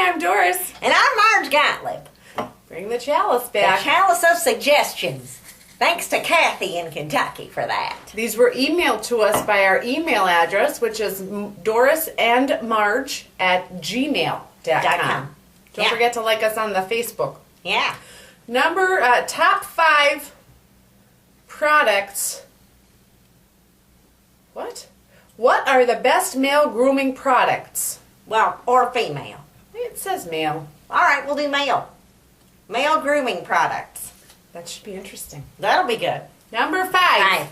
I'm Doris. And I'm Marge Gottlieb. Bring the chalice The back. Chalice of Suggestions. Thanks to Kathy in Kentucky for that. These were emailed to us by our email address, which is dorisandmarge@gmail.com. Don't Yeah. forget to like us on the Facebook. Yeah. Top 5 products. What are the best male grooming products? Well, or female. It says male. All right, we'll do male. Male grooming products. That should be interesting. That'll be good. Number 5.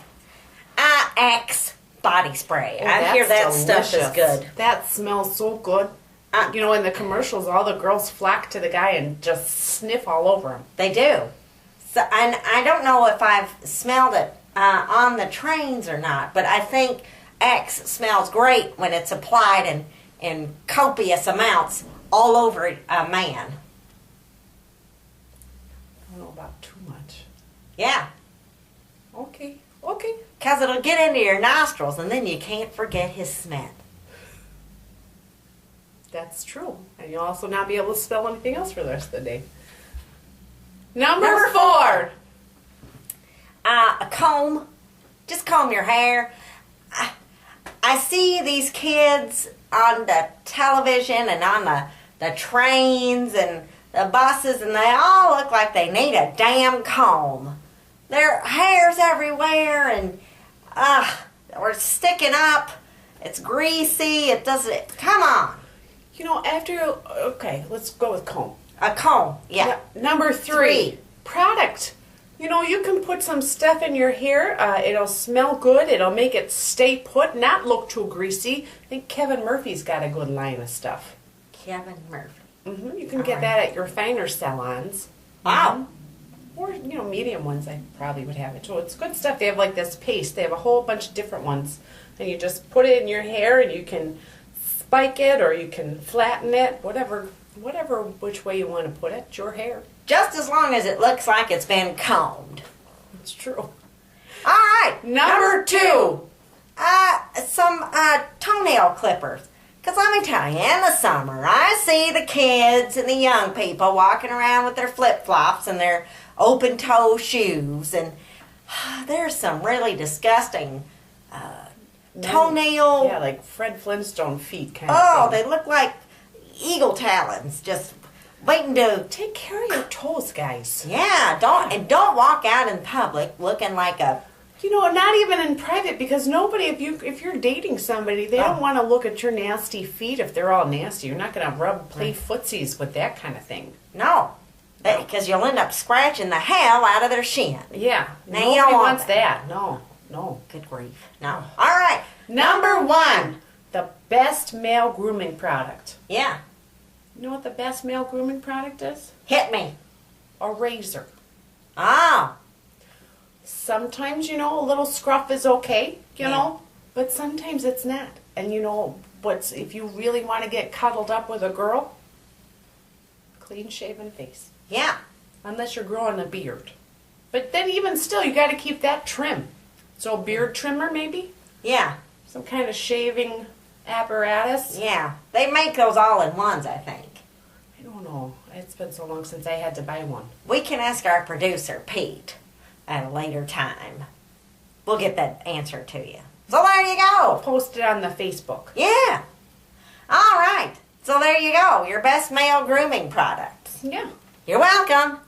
Axe body spray. Oh, I hear that that's stuff is delicious. good. That smells so good. You know, in the commercials, all the girls flock to the guy and just sniff all over him. They do. So, and I don't know if I've smelled it on the trains or not, but I think Axe smells great when it's applied in copious amounts all over a man. I don't know about too much. Yeah, Okay. because it'll get into your nostrils and then you can't forget his smell. That's true. And you'll also not be able to smell anything else for the rest of the day. Number 4. A comb. Just comb your hair. I see these kids on the television and on the trains and the buses, and they all look like they need a damn comb. Their hair's everywhere, and we're sticking up. It's greasy. It doesn't. Come on. You know, okay, let's go with comb. A comb. Yeah. Number 3. Product. You know, you can put some stuff in your hair. It'll smell good. It'll make it stay put, not look too greasy. I think Kevin Murphy's got a good line of stuff. Kevin Murphy. You can get that at your finer salons. Wow. Or, you know, medium ones, I probably would have it too. It's good stuff. They have like this paste. They have a whole bunch of different ones. And you just put it in your hair and you can spike it or you can flatten it. Whatever which way you want to put it. It's your hair. Just as long as it looks like it's been combed. It's true. All right. Number 2. Some toenail clippers. Because let me tell you, in the summer, I see the kids and the young people walking around with their flip-flops and their open-toe shoes. And there's some really disgusting toenail... Yeah, like Fred Flintstone feet kind of Oh, thing. they look like eagle talons. Just waiting to... Take care of your toes, guys. Yeah, don't walk out in public looking like a... You know, not even in private, because nobody, if you're dating somebody, they don't want to look at your nasty feet if they're all nasty. You're not going to play footsies with that kind of thing. No, because you'll end up scratching the hell out of their shin. Yeah, Now, you nobody don't want wants that. No. Good grief. No. All right. Number 1, the best male grooming product. Yeah. You know what the best male grooming product is? Hit me. A razor. Oh. Sometimes, you know, a little scruff is okay, you know, but sometimes it's not. And you know, if you really want to get cuddled up with a girl, clean shaven face. Yeah. Unless you're growing a beard. But then even still, you got to keep that trim. So a beard trimmer maybe? Yeah. Some kind of shaving apparatus? Yeah. They make those all in ones, I think. I don't know. It's been so long since I had to buy one. We can ask our producer, Pete, at a later time. We'll get that answer to you. So there you go. Post it on the Facebook. Yeah. All right. So there you go. Your best male grooming products. Yeah. You're welcome.